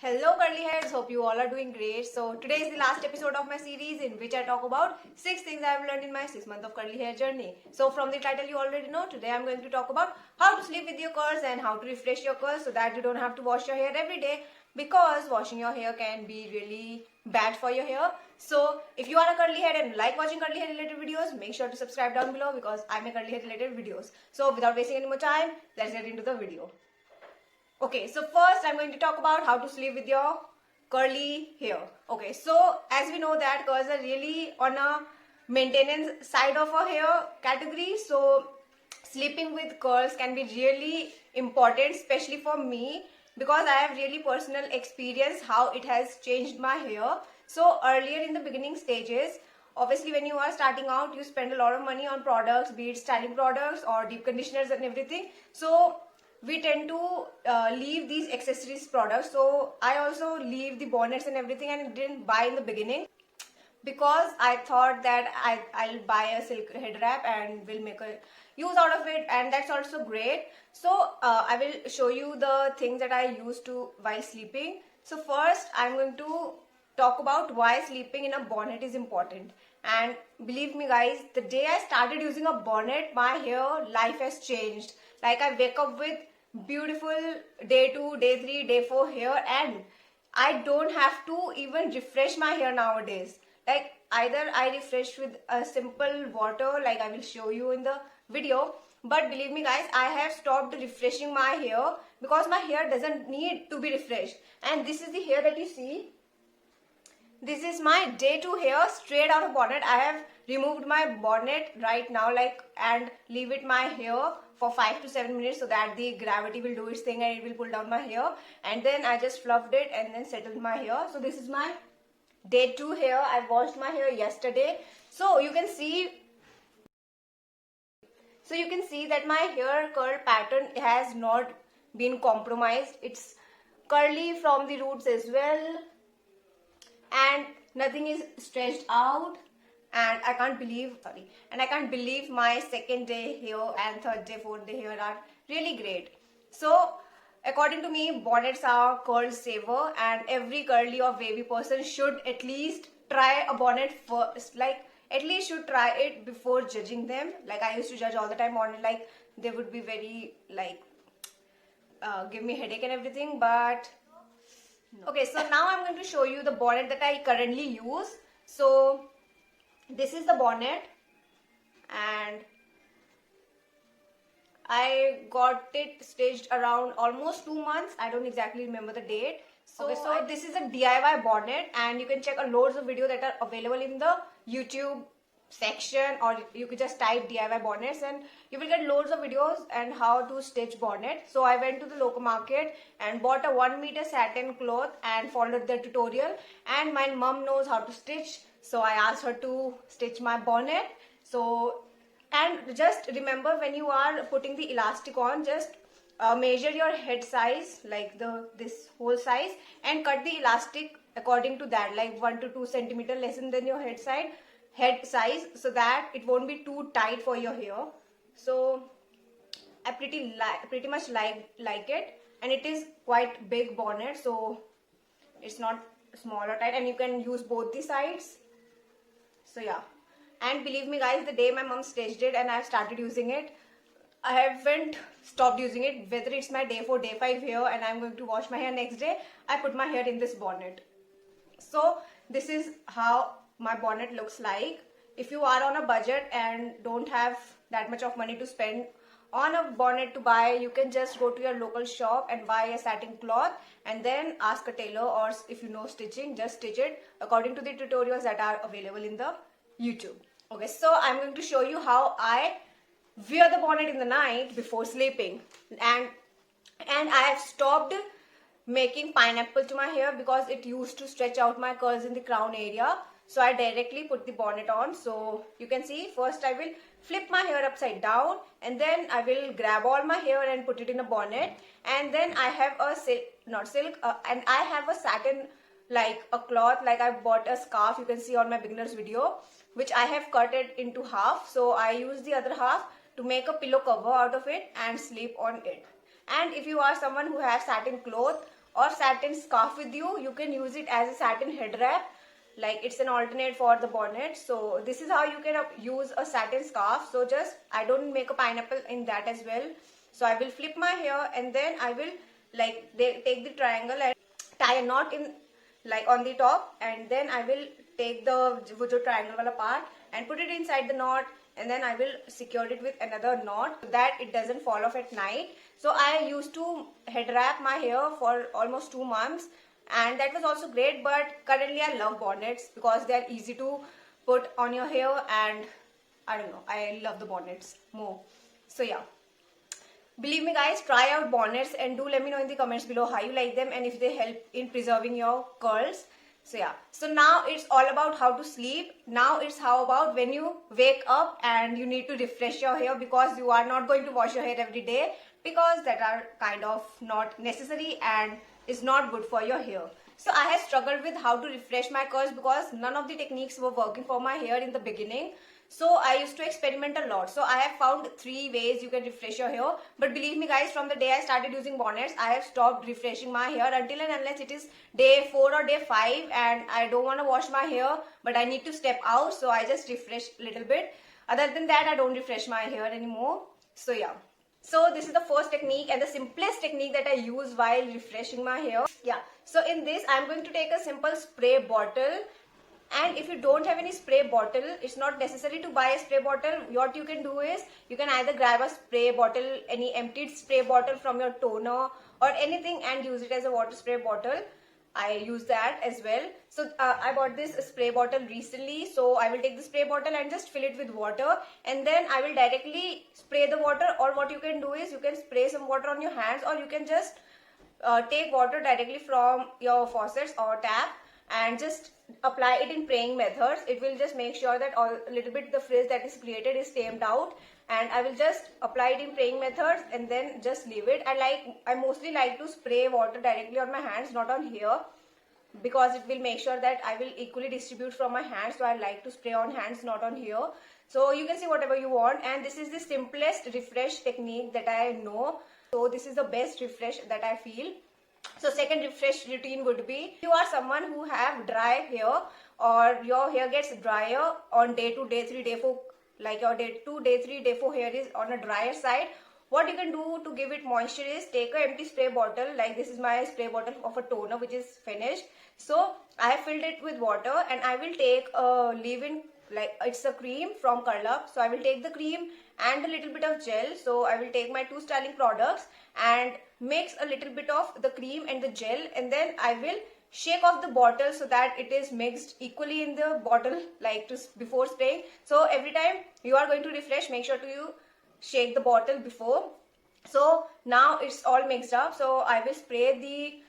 Hello curly heads, hope you all are doing great. So today is the last episode of my series in which I talk about 6 things I have learned in my 6 month of curly hair journey. So from the title you already know, today I'm going to talk about how to sleep with your curls and how to refresh your curls so that you don't have to wash your hair every day, because washing your hair can be really bad for your hair. So if you are a curly head and like watching curly hair related videos, make sure to subscribe down below because I make curly hair related videos. So without wasting any more time, let's get into the video. Okay, so first I'm going to talk about how to sleep with your curly hair. Okay, so as we know that curls are really on a maintenance side of a hair category. So sleeping with curls can be really important, especially for me, because I have really personal experience how it has changed my hair. So earlier in the beginning stages, obviously when you are starting out, you spend a lot of money on products, be it styling products or deep conditioners and everything. So we tend to leave these accessories products. So I also leave the bonnets and everything and didn't buy in the beginning because I thought that I'll buy a silk head wrap and will make a use out of it, and that's also great. So I will show you the things that I use to while sleeping. So first I'm going to talk about why sleeping in a bonnet is important. And believe me guys, the day I started using a bonnet, my hair life has changed. Like I wake up with beautiful day 2, day 3, day 4 hair, and I don't have to even refresh my hair nowadays. Like either I refresh with a simple water like I will show you in the video, but believe me guys, I have stopped refreshing my hair because my hair doesn't need to be refreshed. And this is the hair that you see. This is my day 2 hair straight out of bonnet. I have removed my bonnet right now, like, and leave it my hair for 5 to 7 minutes so that the gravity will do its thing and it will pull down my hair. And then I just fluffed it and then settled my hair. So this is my day 2 hair. I washed my hair yesterday. So you can see that my hair curl pattern has not been compromised. It's curly from the roots as well, and nothing is stretched out. And I can't believe my second day hair and third day, fourth day hair are really great. So according to me, bonnets are curl saver, and every curly or wavy person should at least try a bonnet first. Like at least should try it before judging them. Like I used to judge all the time bonnet, like they would be very like give me headache and everything, but no. Okay, so now I'm going to show you the bonnet that I currently use. So this is the bonnet, and I got it staged around almost 2 months. I don't exactly remember the date. So, okay, so this is a DIY bonnet, and you can check loads of videos that are available in the YouTube section, or you could just type DIY bonnets and you will get loads of videos and how to stitch bonnet. So I went to the local market and bought a 1 meter satin cloth and followed the tutorial, and my mom knows how to stitch, so I asked her to stitch my bonnet. So, and just remember, when you are putting the elastic on, just measure your head size, like this whole size, and cut the elastic according to that, like 1 to 2 centimeter less than your head size, so that it won't be too tight for your hair. So I pretty much like it, and it is quite big bonnet, so it's not small or tight, and you can use both the sides. So yeah, and believe me guys, the day my mom staged it and I've started using it, I haven't stopped using it. Whether it's my day 4, day 5 hair and I'm going to wash my hair next day, I put my hair in this bonnet. So this is how my bonnet looks like. If you are on a budget and don't have that much of money to spend on a bonnet to buy, you can just go to your local shop and buy a satin cloth and then ask a tailor, or if you know stitching, just stitch it according to the tutorials that are available in the YouTube. Okay, so I'm going to show you how I wear the bonnet in the night before sleeping. And I have stopped making pineapple to my hair because it used to stretch out my curls in the crown area. So I directly put the bonnet on. So you can see, first I will flip my hair upside down, and then I will grab all my hair and put it in a bonnet. And then I have a and I have a satin, like a cloth, like I bought a scarf, you can see on my beginners video, which I have cut it into half. So I use the other half to make a pillow cover out of it and sleep on it. And if you are someone who has satin cloth or satin scarf with you, you can use it as a satin head wrap. Like it's an alternate for the bonnet. So this is how you can use a satin scarf. So just I don't make a pineapple in that as well. So I will flip my hair and then I will like take the triangle and tie a knot in like on the top, and then I will take the triangle wala part and put it inside the knot, and then I will secure it with another knot so that it doesn't fall off at night. So I used to head wrap my hair for almost 2 months, and that was also great. But currently I love bonnets because they are easy to put on your hair, and I don't know, I love the bonnets more. So yeah, believe me guys, try out bonnets and do let me know in the comments below how you like them and if they help in preserving your curls. So yeah, so now it's all about how to sleep. Now it's how about when you wake up and you need to refresh your hair, because you are not going to wash your hair every day, because that are kind of not necessary and is not good for your hair. So I have struggled with how to refresh my curls because none of the techniques were working for my hair in the beginning. So I used to experiment a lot. So I have found 3 ways you can refresh your hair. But believe me guys, from the day I started using bonnets, I have stopped refreshing my hair until and unless it is day 4 or day 5 and I don't want to wash my hair, but I need to step out. So I just refresh a little bit. Other than that, I don't refresh my hair anymore. So yeah. So this is the first technique and the simplest technique that I use while refreshing my hair. Yeah. So in this, I'm going to take a simple spray bottle. And if you don't have any spray bottle, it's not necessary to buy a spray bottle. What you can do is, you can either grab a spray bottle, any emptied spray bottle from your toner or anything, and use it as a water spray bottle. I use that as well. So I bought this spray bottle recently. So I will take the spray bottle and just fill it with water, and then I will directly spray the water. Or what you can do is, you can spray some water on your hands, or you can just take water directly from your faucets or tap and just apply it in praying methods. It will just make sure that a little bit the frizz that is created is tamed out, and I will just apply it in praying methods and then just leave it. I mostly like to spray water directly on my hands, not on here, because it will make sure that I will equally distribute from my hands. So I like to spray on hands, not on here. So you can see whatever you want, and this is the simplest refresh technique that I know. So this is the best refresh that I feel. So second refresh routine would be, if you are someone who have dry hair or your hair gets drier on day 2, day 3, day 4, like your day 2, day 3, day 4 hair is on a drier side, what you can do to give it moisture is take an empty spray bottle. Like this is my spray bottle of a toner which is finished. So I have filled it with water, and I will take a leave-in, like it's a cream from Curl Up. So I will take the cream and a little bit of gel. So I will take my 2 styling products and mix a little bit of the cream and the gel, and then I will shake off the bottle so that it is mixed equally in the bottle, like before spraying. So every time you are going to refresh, make sure to you shake the bottle before. So now it's all mixed up. So I will spray the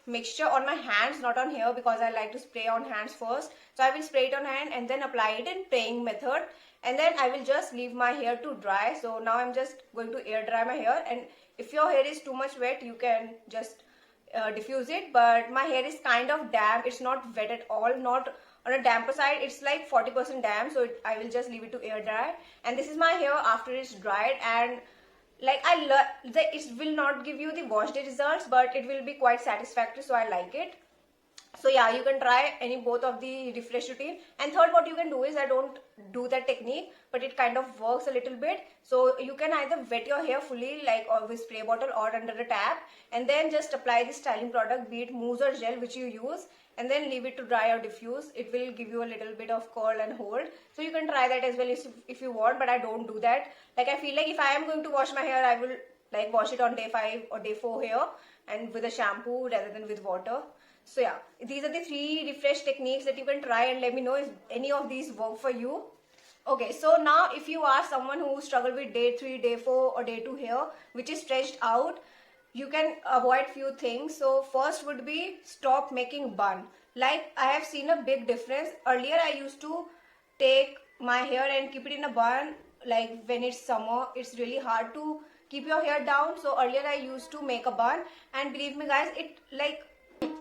mixture on my hands, not on here, because I like to spray on hands first. So I will spray it on hand and then apply it in praying method, and then I will just leave my hair to dry. So now I'm just going to air dry my hair, and if your hair is too much wet, you can just diffuse it. But my hair is kind of damp, it's not wet at all, not on a damper side, it's like 40% damp. So I will just leave it to air dry, and this is my hair after it's dried. And like I love that it will not give you the wash day results, but it will be quite satisfactory, so I like it. So yeah, you can try both of the refresh routine. And third, what you can do is, I don't do that technique, but it kind of works a little bit. So you can either wet your hair fully, like with spray bottle or under the tap, and then just apply the styling product, be it mousse or gel which you use, and then leave it to dry or diffuse. It will give you a little bit of curl and hold. So you can try that as well if you want, but I don't do that. Like I feel like if I am going to wash my hair, I will like wash it on day 5 or day 4 hair and with a shampoo rather than with water. So yeah, these are the 3 refresh techniques that you can try, and let me know if any of these work for you. Okay, so now if you are someone who struggle with day 3, day 4 or day 2 hair which is stretched out, you can avoid few things. So first would be, stop making bun. Like I have seen a big difference. Earlier I used to take my hair and keep it in a bun. Like when it's summer, it's really hard to keep your hair down. So earlier I used to make a bun, and believe me guys,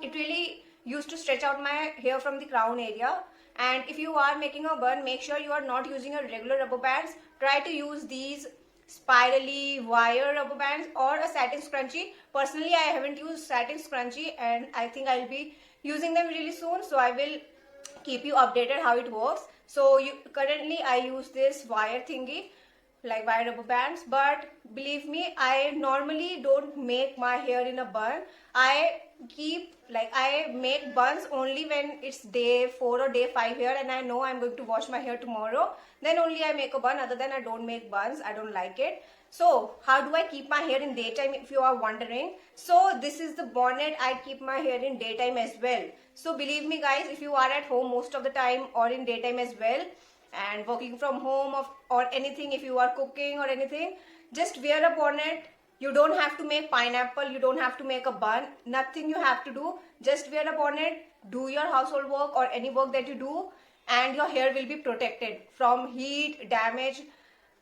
it really used to stretch out my hair from the crown area. And if you are making a bun, make sure you are not using a regular rubber bands. Try to use these spirally wire rubber bands or a satin scrunchie. Personally, I haven't used satin scrunchie and I think I'll be using them really soon, so I will keep you updated how it works. So currently I use this wire thingy, like wire rubber bands, but believe me, I normally don't make my hair in a bun. I make buns only when it's day 4 or day 5 here and I know I'm going to wash my hair tomorrow. Then only I make a bun. Other than I don't make buns. I don't like it. So how do I keep my hair in daytime, if you are wondering? So this is the bonnet I keep my hair in daytime as well. So believe me guys, if you are at home most of the time or in daytime as well and working from home or anything, if you are cooking or anything, just wear a bonnet. You don't have to make pineapple, you don't have to make a bun, nothing you have to do. Just wear a bonnet, do your household work or any work that you do, and your hair will be protected from heat, damage,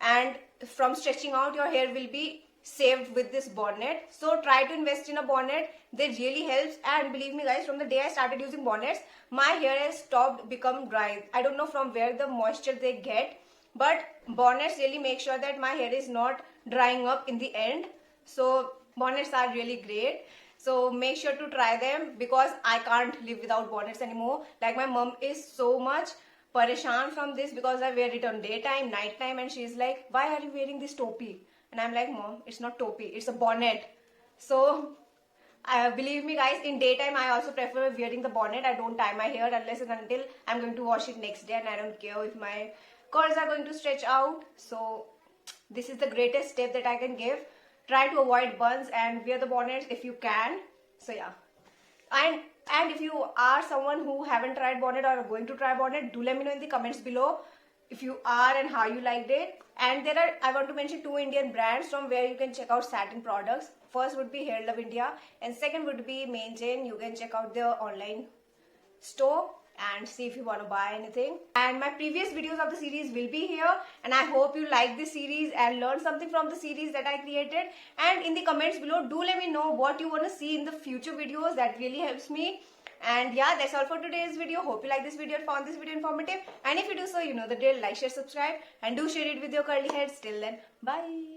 and from stretching out. Your hair will be saved with this bonnet. So try to invest in a bonnet. They really helps, and believe me guys, from the day I started using bonnets, my hair has stopped become dry. I don't know from where the moisture they get, but bonnets really make sure that my hair is not drying up in the end. So bonnets are really great. So make sure to try them, because I can't live without bonnets anymore. Like my mom is so much pareshan from this because I wear it on daytime, nighttime, and she's like, why are you wearing this topi? And I'm like, mom, it's not topi, it's a bonnet. So believe me guys, in daytime I also prefer wearing the bonnet. I don't tie my hair unless and until I'm going to wash it next day, and I don't care if my curls are going to stretch out. So this is the greatest step that I can give. Try to avoid buns and wear the bonnets if you can. So yeah, and if you are someone who haven't tried bonnet or are going to try bonnet, do let me know in the comments below if you are and how you liked it. And I want to mention 2 Indian brands from where you can check out satin products. First would be Hair Love India and second would be Main Chain. You can check out their online store and see if you want to buy anything. And my previous videos of the series will be here, and I hope you like this series and learn something from the series that I created. And in the comments below, do let me know what you want to see in the future videos. That really helps me. And yeah, that's all for today's video. Hope you like this video and found this video informative. And if you do so, you know the drill. Like, share, subscribe, and do share it with your curly heads. Till then, bye.